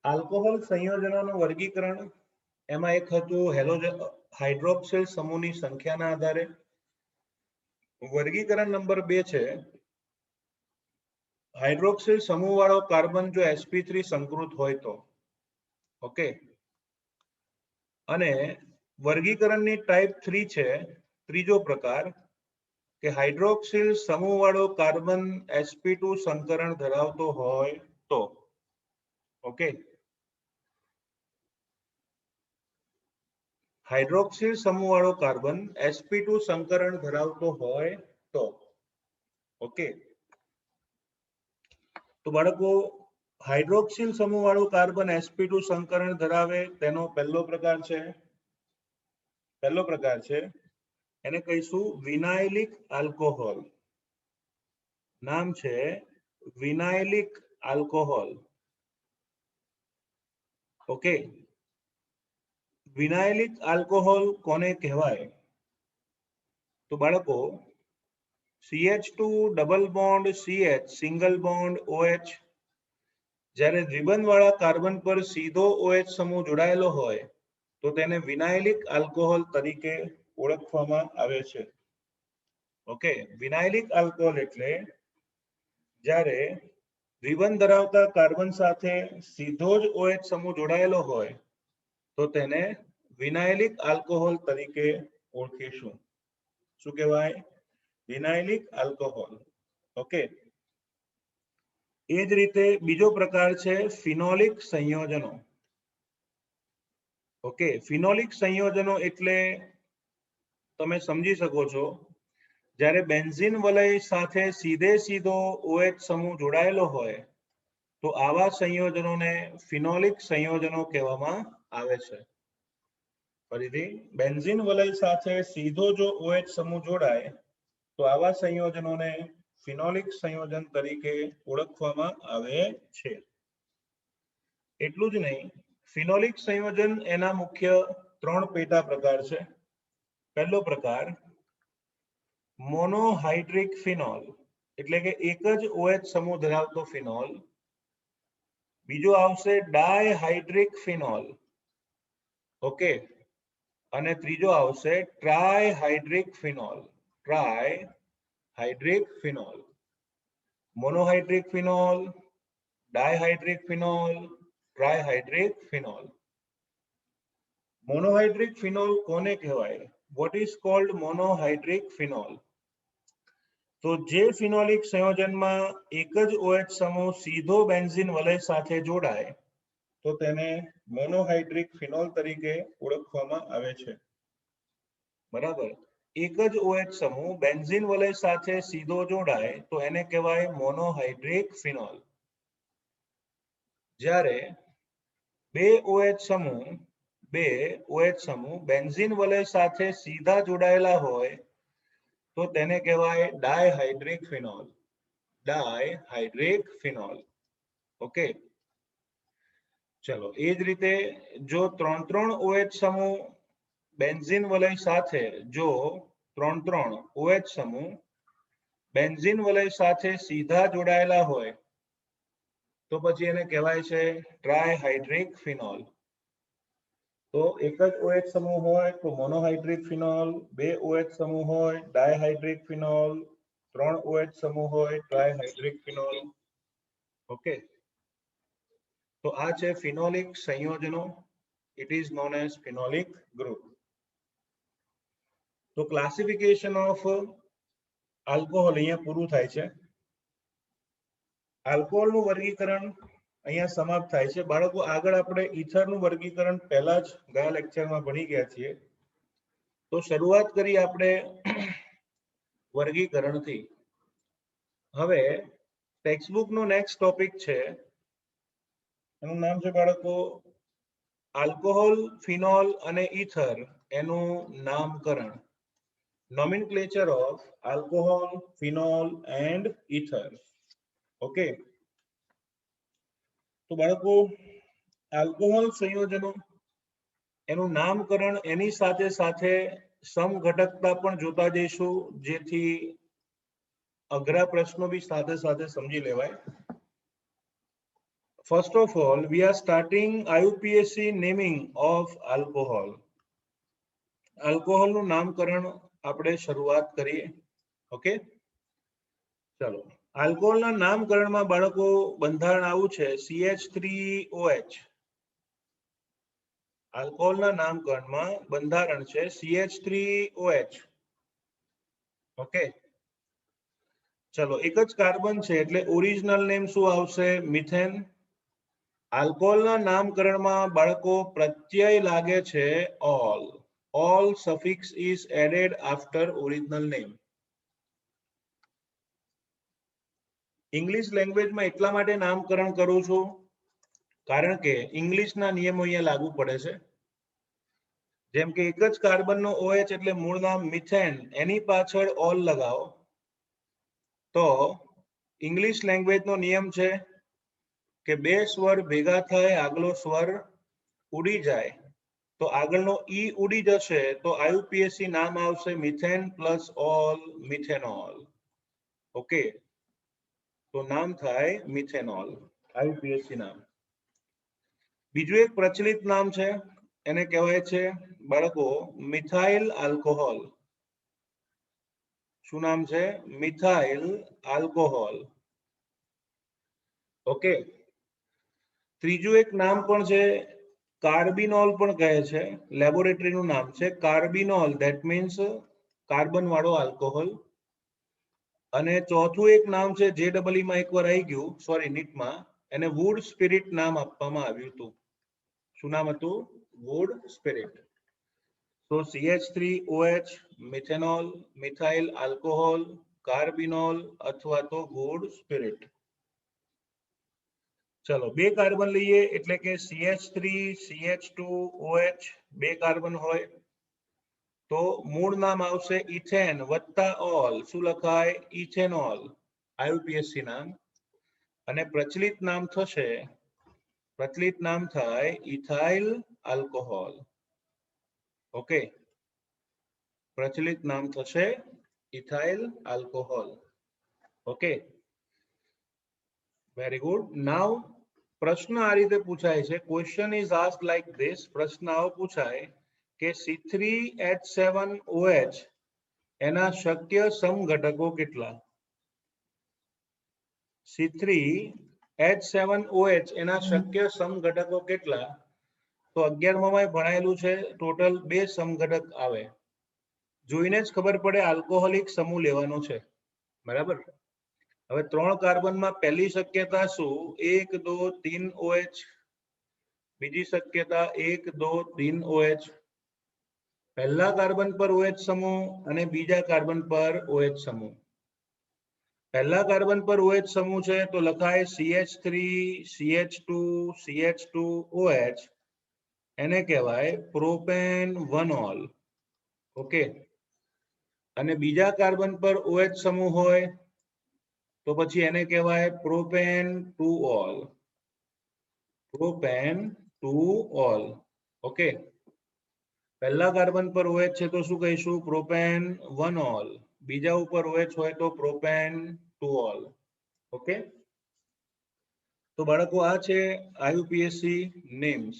Alcohol સંયોજનોનું વર્ગીકરણ એમાં એક હતું હેલોજન હાઇડ્રોક્સિલ સમૂહની સંખ્યાના આધારે. વર્ગીકરણ નંબર 2 છે હાઇડ્રોક્સિલ સમૂહ વાળો કાર્બન જો sp3 સંકૃત હોય તો. ઓકે. અને વર્ગીકરણની ટાઈપ 3 છે ત્રીજો પ્રકાર કે હાઇડ્રોક્સિલ સમૂહ વાળો કાર્બન sp2 સંકરણ ધરાવતો હોય તો. ઓકે. હાઇડ્રોક્સિલ સમૂહ વાળો કાર્બન sp2 સંકરણ ધરાવતો હોય તો. ઓકે. તો બાળકો હાઇડ્રોક્સિલ સમૂહ વાળો કાર્બન sp2 સંકરણ ધરાવે તેનો પહેલો પ્રકાર છે એને કહીશું વિનાઇલિક આલ્કોહોલ. નામ છે વિનાઇલિક આલ્કોહોલ. ઓકે. વિનાઇલિક આલ્કોહોલ કોને કહેવાય? તો બાળકો CH2 double bond CH single bond OH જ્યારે દ્વિબંધ વાળા કાર્બન પર સીધો OH સમૂહ જોડાયેલો હોય તો તેને વિનાઇલિક આલ્કોહોલ તરીકે ઓળખવામાં આવે છે. ઓકે. વિનાઇલિક આલ્કોહોલ એટલે જ્યારે દ્વિબંધ ધરાવતા કાર્બન સાથે સીધો જ OH સમૂહ જોડાયેલો હોય તો તેને વિનાઇલિક આલ્કોહોલ તરીકે ઓળખીશું. શું કહેવાય? વિનાઇલિક આલ્કોહોલ. ઓકે. એ જ રીતે બીજો પ્રકાર છે ફિનોલિક સંયોજનો. ઓકે. ફિનોલિક સંયોજનો એટલે તમે સમજી શકો છો જ્યારે બેન્ઝીન વલય સાથે સીધો OH સમૂહ જોડાયેલો હોય તો આવા સંયોજનોને ફિનોલિક સંયોજનો કહેવામાં આવે છે. ફરીથી બેન્ઝીન વલય સાથે સીધો જો OH સમૂહ જોડાય તો આવા સંયોજનોને ફિનોલિક સંયોજન તરીકે ઓળખવામાં આવે છે. એટલું જ નહીં, ફિનોલિક સંયોજન એના મુખ્ય 3 પેટા પ્રકાર છે. પહેલો પ્રકાર મોનોહાઇડ્રિક ફિનોલ એટલે કે એક જ OH સમૂહ ધરાવતો ફિનોલ. બીજો આવશે ડાયહાઇડ્રિક ફિનોલ. ઓકે. અને ત્રીજો આવશે trihydric phenol. Trihydric phenol. Monohydric phenol, dihydric phenol, trihydric phenol. Monohydric phenol કોને કહેવાય? What is called monohydric phenol? તો જે ફિનોલિક સંયોજનમાં એક જ OH સમૂહ સીધો બેન્ઝીન વલય સાથે જોડાય તો તેને મોનોહાઇડ્રિક ફિનોલ તરીકે ઓળખવામાં આવે છે. બરાબર. એક જ OH સમૂહ બેન્ઝીન વલય સાથે સીધો જોડાય તો એને કહેવાય મોનોહાઇડ્રિક ફિનોલ. જ્યારે બે OH સમૂહ બેન્ઝીન વલય સાથે સીધા જોડાયેલા હોય તો તેને કહેવાય ડાયહાઇડ્રિક ફિનોલ. Dihydric phenol. ઓકે. ચલો એ જ રીતે જો 3 OH સમૂહ બેન્ઝીન વલય સાથે OH સમૂહ બેન્ઝીન વલય સાથે સીધા જોડાયેલા હોય તો પછી એને કહેવાય છે ટ્રાયહાઇડ્રિક ફિનોલ. તો એક જ OH સમૂહ હોય તો મોનોહાઇડ્રિક ફિનોલ, 2 OH સમૂહ હોય ડાયહાઇડ્રિક ફિનોલ, 3 OH સમૂહ હોય ટ્રાયહાઇડ્રિક ફિનોલ. ઓકે. તો આ છે ફિનોલિક સંયોજનો. It is known as phenolic group. તો ક્લાસિફિકેશન ઓફ આલ્કોહોલ અહીંયા પૂરું થાય છે. આલ્કોહોલનું વર્ગીકરણ અહીંયા સમાપ્ત થાય છે. બાળકો આગળ આપણે ઇથરનું વર્ગીકરણ પહેલા જ ગયા લેક્ચરમાં ભણી ગયા છીએ. તો શરૂઆત કરી આપણે વર્ગીકરણથી. હવે ટેક્સ્ટબુકનો નેક્સ્ટ ટોપિક છે એનું નામ છે બાળકો આલ્કોહોલ, ફિનોલ અને ઇથર એનું નામકરણ. Nomenclature of alcohol, phenol and ether. Okay. તો બાળકો આલ્કોહોલ સંયોજનો એનું નામકરણ એની સાથે સાથે સમઘટકતા પણ જોતા જઈશું જેથી અઘરા પ્રશ્નો બી સાથે સાથે સમજી લેવાય. first of all, we are starting IUPAC naming of alcohol. Alcohol નું નામકરણ આપણે શરૂઆત કરીએ. ઓકે, ચલો. આલ્કોહોલના નામકરણમાં બાળકો બંધારણ આવું છે CH3OH. આલ્કોહોલના નામકરણમાં બંધારણ છે CH3OH. ઓકે, ચલો. એક જ કાર્બન છે એટલે ઓરિજિનલ નેમ શું આવશે? મિથેન. આલ્કોહોલના નામકરણમાં બાળકો પ્રત્યય લાગે છે all. All suffix is added after original name. English લેંગ્વેજમાં એટલા માટે નામકરણ કરું છું કારણ કે ઇંગ્લિશના નિયમો અહીંયા લાગુ પડે છે. જેમ કે એક જ કાર્બનનો OH એટલે મૂળ નામ મિથેન, એની પાછળ ઓલ લગાવો તો ઇંગ્લિશ લેંગ્વેજનો નિયમ છે કે બે સ્વર ભેગા થાય, આગલો સ્વર ઉડી જાય તો આગળનો ઈ ઉડી જશે તો IUPAC નામ આવશે methane plus all, methanol. Okay, તો નામ થાય મિથેનોલ, IUPAC નામ. બીજું એક પ્રચલિત નામ છે, એને કહેવાય છે બાળકો મિથાઇલ આલ્કોહોલ. શું નામ છે? Methyl alcohol. ઓકે, ત્રીજું એક નામ પણ છે કાર્બિનોલ પણ કહે છે, લેબોરેટરીનું નામ છે કાર્બિનોલ, ધેટ મીન્સ કાર્બન વાળો આલ્કોહોલ. અને ચોથું એક નામ છે JEE માં એકવાર આવી ગયું, સોરી નીટમાં, એને વુડ સ્પિરિટ નામ આપવામાં આવ્યું હતું. શું નામ હતું? Wood spirit. તો CH3OH, મિથેનોલ, મિથાઇલ આલ્કોહોલ, કાર્બિનોલ અથવા તો વુડ સ્પિરિટ. ચલો, બે કાર્બન લઈએ એટલે કે CH3 CH2OH, બે કાર્બન હોય તો મૂળ નામ આવશે ઇથેન વત્તા ઓલ. શું લખાય? ઇથેનોલ, IUPAC નામ. અને પ્રચલિત નામ થશે, પ્રચલિત નામ થાય ઇથાઇલ આલ્કોહોલ. ઓકે, પ્રચલિત નામ થશે ethyl alcohol. Okay, very good. Now પ્રશ્ન આ રીતે પૂછાય છે, question is asked like this. પ્રશ્ન આવો પૂછાય કે C3H7OH એના શક્ય સમઘટકો કેટલા? C3H7OH એના શક્ય સમઘટકો કેટલા? તો 11માં ભણાયેલું છે, ટોટલ 2 સમઘટક આવે. જોઈને જ ખબર પડે આલ્કોહોલિક સમૂહ લેવાનો છે, બરાબર? હવે 3 કાર્બનમાં પહેલી શક્યતા શું? 1 2 3 OH. બીજી શક્યતા 1 2 3 OH. પહેલા કાર્બન પર OH સમૂહ અને બીજા કાર્બન પર OH સમૂહ. પહેલા કાર્બન પર OH સમૂહ છે તો લખાય CH3 CH2 CH2OH. એને કહેવાય પ્રોપેન વનોલ. ઓકે, અને બીજા કાર્બન પર OH સમૂહ હોય તો પછી એને કહેવાય પ્રોપેન 2ઓલ. પ્રોપેન 2ઓલ. ઓકે, પહેલા કાર્બન પર OH છે તો શું કહીશું? પ્રોપેન વનોલ. બીજા ઉપર OH હોય તો પ્રોપેન 2ઓલ. ઓકે, તો બાળકો આ છે IUPAC નેમ્સ.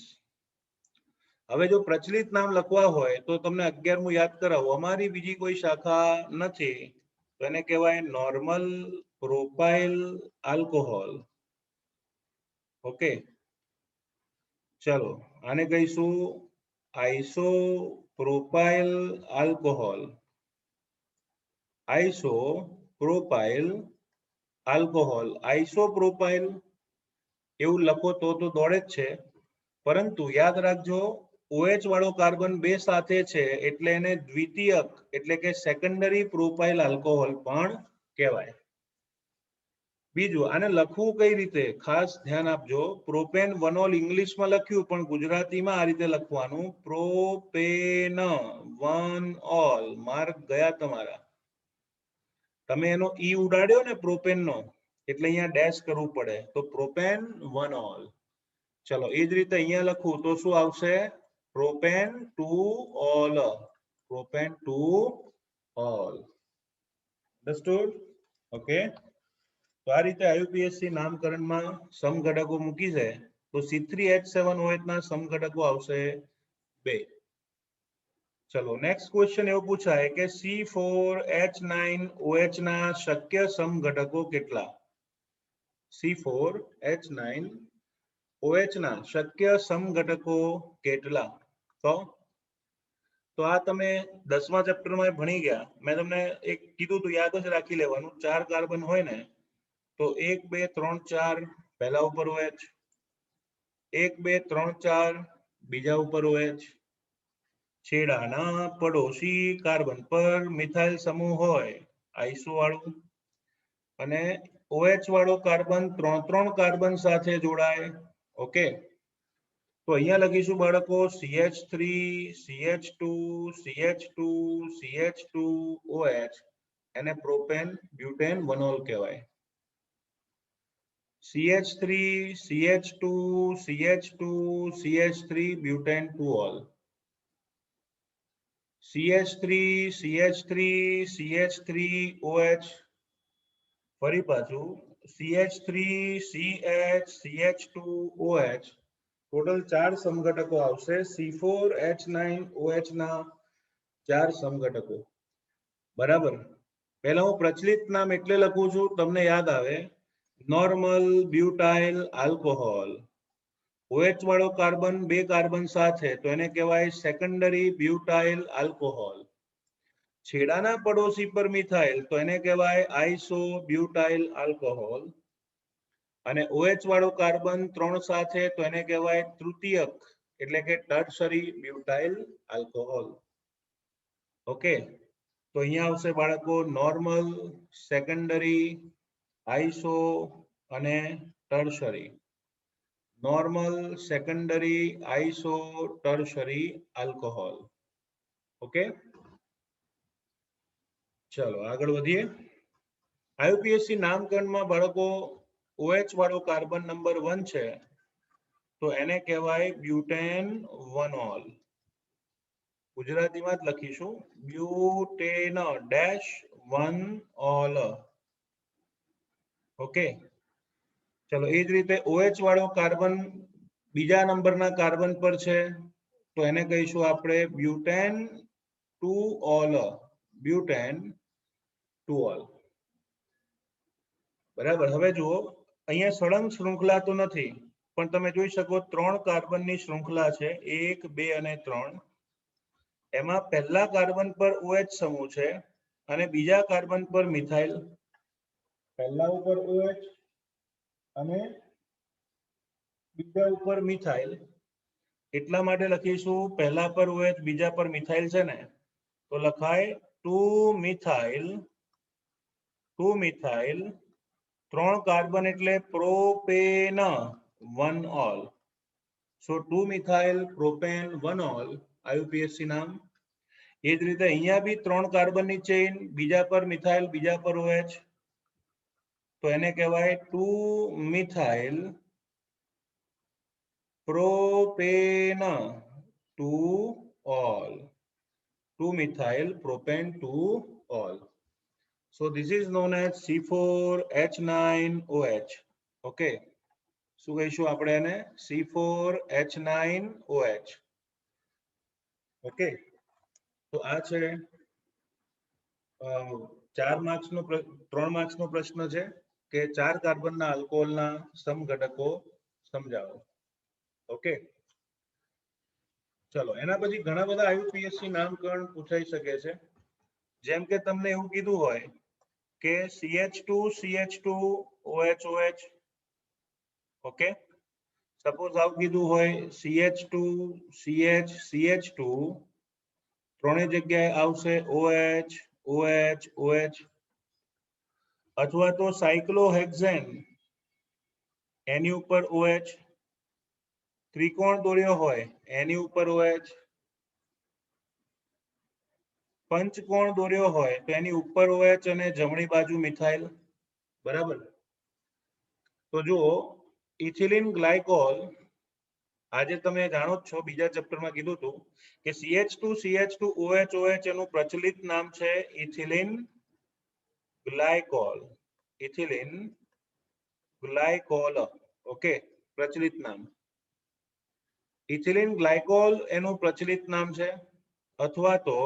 હવે જો પ્રચલિત નામ લખવા હોય તો તમને 11મું યાદ કરાવો. અમારી બીજી કોઈ શાખા નથી તો એને કહેવાય નોર્મલ પ્રોપાઇલ આલ્કોહોલ. ઓકે, ચલો આને કહીશું આઇસોપ્રોપાઇલ આલ્કોહોલ. આઇસોપ્રોપાઇલ આલ્કોહોલ. આઇસોપ્રોપાઇલ એવું લખો તો દોડે જ છે, પરંતુ યાદ રાખજો OH વાળો કાર્બન 2 સાથે છે એટલે એને દ્વિતીયક એટલે કે સેકન્ડરી પ્રોપાઇલ આલ્કોહોલ પણ કહેવાય. બીજું, આને લખવું કઈ રીતે ખાસ ધ્યાન આપજો. પ્રોપેન વનોલ ઇંગ્લિશમાં લખ્યું પણ ગુજરાતીમાં આ રીતે લખવાનું, પ્રોપેન વનઓલ. માર્ક ગયા તમારા. તમે એનો ઈ ઉડાડ્યો ને પ્રોપેનનો એટલે અહીંયા ડેશ કરવું પડે, તો પ્રોપેન વનઓલ. ચલો, એ જ રીતે અહીંયા લખું તો શું આવશે? પ્રોપેન 2ઓલ. પ્રોપેન 2ઓલ. અન્ડરસ્ટુડ? ઓકે, તો આ રીતે આયુપીએસસી નામકરણમાં સમઘટકો મૂકી છે તો C3H7OH ના સમઘટકો આવશે 2. ચલો નેક્સ્ટ ક્વેશ્ચન એવો પૂછાય કે C4H9OH ના શક્ય સમઘટકો કેટલા? C4H9OH ના શક્ય સમઘટકો કેટલા? તો આ તમે 10મા ચેપ્ટરમાં ભણી ગયા. મેં તમને એક કીધું તો યાદ જ રાખી લેવાનું. 4 કાર્બન હોય ને તો 1 2 3 4 પહેલા ઉપર OH, 1 2 3 4 બીજા ઉપર OH. છેડાના પડોશી કાર્બન પર મિથાઇલ સમૂહ હોય આઈસો વાળું, અને OH વાળો કાર્બન 3 કાર્બન સાથે જોડાય. ઓકે, તો અહીંયા લખીશું બાળકો CH3 CH2 CH2 CH2 OH, એને પ્રોપેન બ્યુટેન વનોલ કહેવાય. CH3 CH2 CH2 CH3 butane 2ol, CH3 CH3 CH3 OH, ફરી પાછું CH3 CH CH2 OH. Total 4 સમઘટકો આવશે. C4H9OH ના 4 સમઘટકો. બરાબર. પહેલા હું પ્રચલિત નામ એટલે લખું છું તમને યાદ આવે. Normal butyl alcohol. OH વાળો કાર્બન 2 કાર્બન સાથે તો એને કહેવાય સેકન્ડરી બ્યુટાઇલ આલ્કોહોલ. છેડાના પડોશી પર મિથાઇલ તો એને કહેવાય આઈસો બ્યુટાઇલ આલ્કોહોલ. અને OH વાળો કાર્બન 3 સાથે તો એને કહેવાય તૃતીયક એટલે કે ટર્શરી બ્યુટાઇલ આલ્કોહોલ. ઓકે, તો અહીંયા આવશે બાળકો નોર્મલ, સેકન્ડરી, આઈસો અને tertiary. Normal, secondary, iso, tertiary alcohol. Okay, ચલો આગળ વધીએ. આયુપીએસસી નામકરણમાં બાળકો OH વાળો કાર્બન નંબર 1 છે તો એને કહેવાય બ્યુટેન વનોલ. ગુજરાતીમાં જ લખીશું બ્યુટેન ડેશ વનઓલ. ઓકે, ચલો એ જ રીતે OH વાળો કાર્બન બીજા નંબરના કાર્બન પર છે તો એને કહીશું આપણે બ્યુટેન 2ol, બ્યુટેન 2ol. બરાબર. હવે જુઓ અહીંયા સળંગ શૃંખલા તો નથી પણ તમે જોઈ શકો 3 કાર્બનની શૃંખલા છે, 1 2 અને 3. એમાં પહેલા કાર્બન પર OH સમૂહ છે અને બીજા કાર્બન પર મિથાઇલ. પહેલા ઉપર OH અને બીજા ઉપર મિથાઇલ. એટલા માટે લખીશું પહેલા પર OH બીજા પર મિથાઇલ છે ને તો લખાય 2 મિથાઇલ 3 કાર્બન એટલે પ્રોપેન વનઓલ. સો 2 મિથાઇલ પ્રોપેન વનઓલ આયુપીએસસી નામ. એ જ રીતે અહીંયા બી 3 કાર્બનની ચેઇન, બીજા પર મિથાઇલ બીજા પર OH તો એને કહેવાય 2 methyl propane 2ol, 2 methyl propane 2ol. So this is known as C4H9OH. Okay, શું કહીશું આપણે એને? C4H9OH. ઓકે, તો આ છે 4 માર્ક્સનો 3 માર્ક્સનો પ્રશ્ન છે કે 4 કાર્બનના આલ્કોહોલના સમઘટકો સમજાવો. ઓકે, ચલો એના પછી ઘણા બધા આયુપીએસસી નામકરણ પૂછાઈ શકે છે. જેમ કે તમને એવું કીધું હોય કે CH2 CH2 OH OH. Okay, suppose આવું કીધું હોય CH2 CH CH2 ત્રણેય જગ્યાએ આવશે OH OH OH. અથવા તો સાયક્લોહેક્સેન એની ઉપર OH. ત્રિકોણ દોર્યો હોય એની ઉપર OH. પંચકોણ દોર્યો હોય તો એની ઉપર OH અને જમણી બાજુ મિથાઇલ. બરાબર. તો જુઓ ઇથિલિન ગ્લાયકોલ આજે તમે જાણો જ છો, બીજા ચેપ્ટરમાં કીધું હતું કે CH2 CH2 OH OH એનું પ્રચલિત નામ છે ethylene glycol. Ethylene glycol. Okay, પ્રચલિત નામ. ઇથિલિન ગ્લાયકોલ એનું પ્રચલિત નામ છે, અથવા તો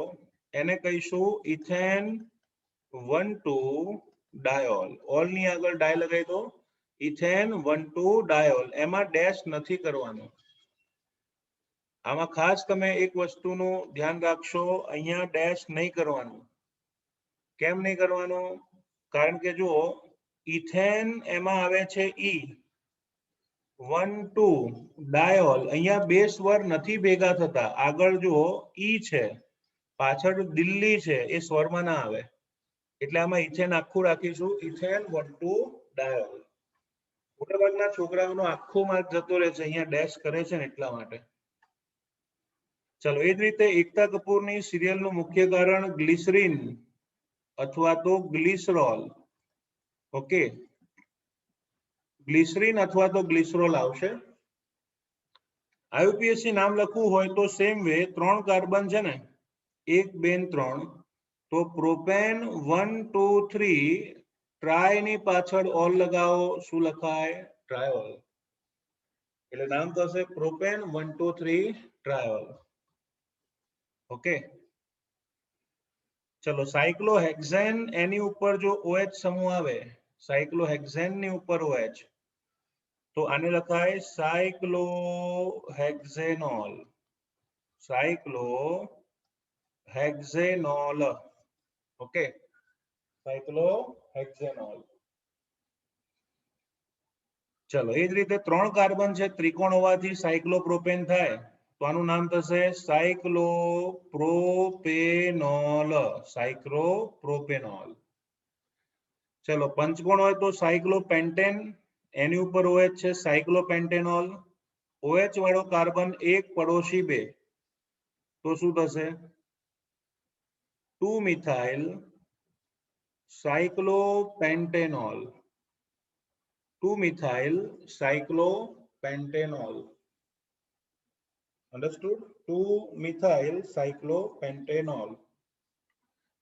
એને કહીશું ઇથેન 1,2-ડાયોલ. ઓલ ની આગળ ડાય લગાવી દો. ઇથેન 1,2-ડાયોલ. એમાં ડેશ નથી કરવાનું. આમાં ખાસ તમે એક વસ્તુનું ધ્યાન રાખશો, અહીંયા ડેશ નહીં કરવાનું. કેમ નહીં કરવાનું? કારણ કે જુઓ, ઇથેન એમાં આવે છે ઈ, 1,2-ડાયોલ. અહીંયા બે સ્વર નથી ભેગા થતા. આગળ જુઓ ઈ છે, પાછળ દિલ્હી છે, એ સ્વરમાં ના આવે. એટલે આમાં ઇથેન આખું રાખીશું, ઇથેન 1,2-ડાયોલ. મોટાભાગના છોકરાઓનો આખો માર્ક જતો રહે છે, અહીંયા ડેશ કરે છે ને એટલા માટે. ચલો, એ જ રીતે એકતા કપૂરની સિરિયલનું મુખ્ય કારણ ગ્લિસરીન અથવા તો ગ્લિસરોલ. ઓકે, ગ્લિસરીન અથવા તો ગ્લિસરોલ આવશે. આઈયુપીએસસી નામ લખવું હોય તો સેમ વે, 3 કાર્બન છે ને, 1, 2 ને 3. તો પ્રોપેન 1, 2, 3, ટ્રાય ની પાછળ ઓલ લગાવો. શું લખાય? ટ્રાયોલ. એટલે નામ થશે પ્રોપેન 1, 2, 3 ટ્રાયોલ. ઓકે, ચલો, સાયક્લોહેક્ઝેન એની ઉપર જો OH સમૂહ આવે, સાયક્લોહેક્ઝેન ની ઉપર OH, તો આને લખાય સાયક્લોહેક્ઝેનોલ. સાયક્લોહેક્ઝેનોલ. ઓકે, સાયક્લોહેક્ઝેનોલ. ચલો, એ જ રીતે 3 કાર્બન છે, ત્રિકોણ હોવાથી સાયક્લોપ્રોપેન થાય, તો આનું નામ થશે સાયક્લોપ્રોપેનોલ. સાયક્લોપ્રોપેનોલ. ચલો, પંચકોણ હોય તો સાયક્લોપેન્ટેન, એની ઉપર OH છે, સાયક્લોપેન્ટેનોલ. OH વાળો કાર્બન 1 પડોશી 2, તો શું થશે? 2-મિથાઇલ સાયક્લોપેન્ટેનોલ. 2-મિથાઇલ સાયક્લોપેન્ટેનોલ. અન્ડરસ્ટુડ? 2-મિથાઇલ સાયક્લોપેન્ટેનોલ.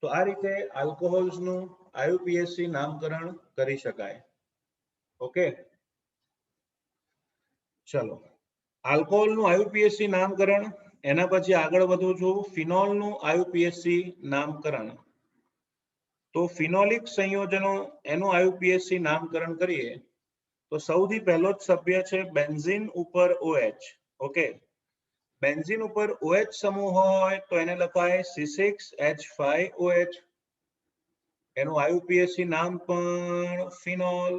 તો આ રીતે આલ્કોહોલ્સનું આઈયુપીએસસી નામકરણ કરી શકાય. ઓકે, ચલો, આલ્કોહોલનું આઈયુપીએસસી નામકરણ. એના પછી આગળ વધું છું, ફિનોલનું આઈયુપીએસસી નામકરણ. તો ફિનોલિક સંયોજનો એનું આઈયુપીએસસી નામકરણ કરીએ તો સૌથી પહેલો જ સભ્ય છે બેન્ઝીન ઉપર OH. ઓકે, બેન્ઝીન ઉપર OH સમૂહ હોય તો એને લખાય C6H5OH. એનું આઈયુપીએસસી નામ પણ ફિનોલ,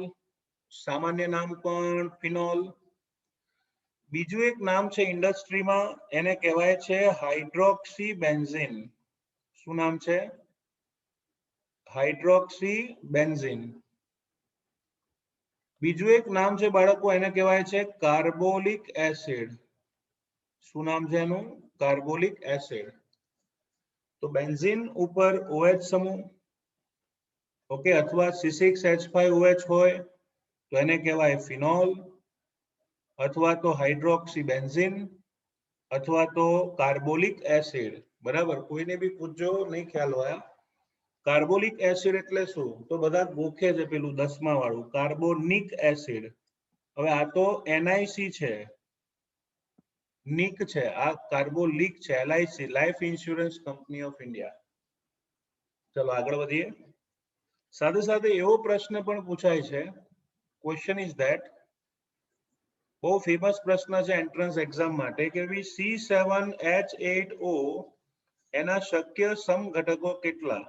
સામાન્ય નામ પણ ફિનોલ. બીજું એક નામ છે ઇન્ડસ્ટ્રીમાં, એને કહેવાય છે હાઇડ્રોક્સી બેન્ઝીન. શું નામ છે? Hydroxy benzene. બીજું એક નામ છે બાળકો, એને કહેવાય છે કાર્બોલિક એસિડ. શું નામ છે એનું? કાર્બોલિક એસિડ. તો બેન્ઝીન ઉપર OH સમૂહ, ઓકે, અથવા C6H5OH હોય તો એને કહેવાય ફિનોલ, અથવા તો હાઇડ્રોક્સી બેન્ઝીન, અથવા તો કાર્બોલિક એસિડ. બરાબર, કોઈને બી પૂછજો, નહીં ખ્યાલ હોય. કાર્બોલિક એસિડ એટલે શું? તો બધા ગોખે છે પેલું 10મા વાળું, કાર્બોનિક એસિડ. હવે આ તો NIC છે, નિક છે, આ કાર્બોલિક છે, LIC, life insurance company of India. ચલો, આગળ વધીએ. સાથે સાથે એવો પ્રશ્ન પણ પૂછાય છે, ક્વેશ્ચન ઇઝ ધેટ, બહુ ફેમસ પ્રશ્ન છે એન્ટ્રન્સ એક્ઝામ માટે, કે C7H8O એના શક્ય સમઘટકો કેટલા?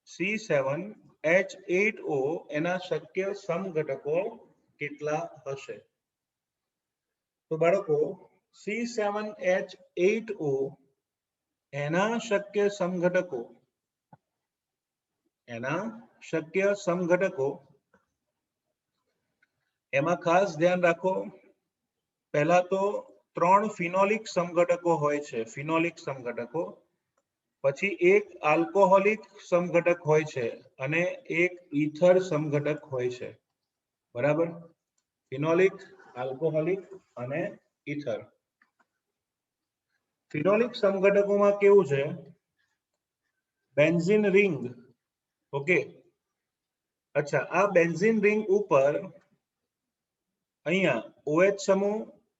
C7H8O એના શક્ય સમઘટકો કેટલા હશે? તો બાળકો, C7H8O એના શક્ય સમઘટકો, એમાં ખાસ ધ્યાન રાખો, પહેલા તો 3 ફિનોલિક સમઘટકો હોય છે, ફિનોલિક સમઘટકો. પછી એક આલ્કોહોલિક સમઘટક હોય છે અને એક ઈથર સમઘટક હોય છે. બરાબર, ફિનોલિક, આલ્કોહોલિક અને ઈથર. ફિનોલિક સમઘટકોમાં કેવું છે? બેન્ઝીન રિંગ, ઓકે, અચ્છા, આ બેન્ઝીન રિંગ ઉપર અહીંયા OH સમૂહ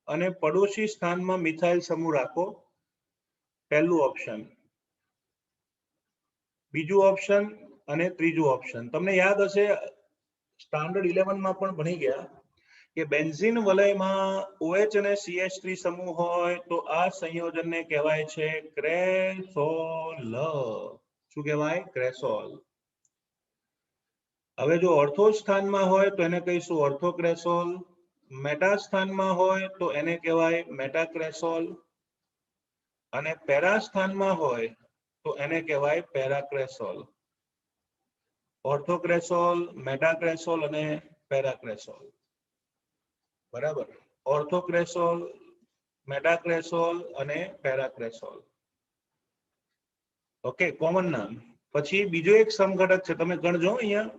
અને પડોશી સ્થાનમાં મિથાઇલ સમૂહ રાખો. પહેલું ઓપ્શન, બીજું ઓપ્શન અને ત્રીજું ઓપ્શન. તમને યાદ હશે સ્ટાન્ડર્ડ 11 માં પણ ભણી ગયા કે બેન્ઝીન વલયમાં OH અને CH3 સમૂહ હોય તો આ સંયોજનને કહેવાય છે ક્રેસોલ. શું કહેવાય? ક્રેસોલ. હવે જો ઓર્થો સ્થાનમાં હોય તો એને કહીશું ઓર્થોક્રેસોલ. મેટા સ્થાનમાં હોય તો એને કહેવાય મેટાક્રેસોલ. અને પેરા સ્થાનમાં હોય તો એને કહેવાય પેરાક્રેસોલ. ઓર્થોક્રેસોલ, મેટાક્રેસોલ અને પેરાક્રેસોલ. બરાબર. ઓર્થોક્રેસોલ, મેટાક્રેસોલ અને પેરાક્રેસોલ. ઓકે, કોમન નામ. પછી બીજો એક સમઘટક છે, તમે ગણજો અહીંયા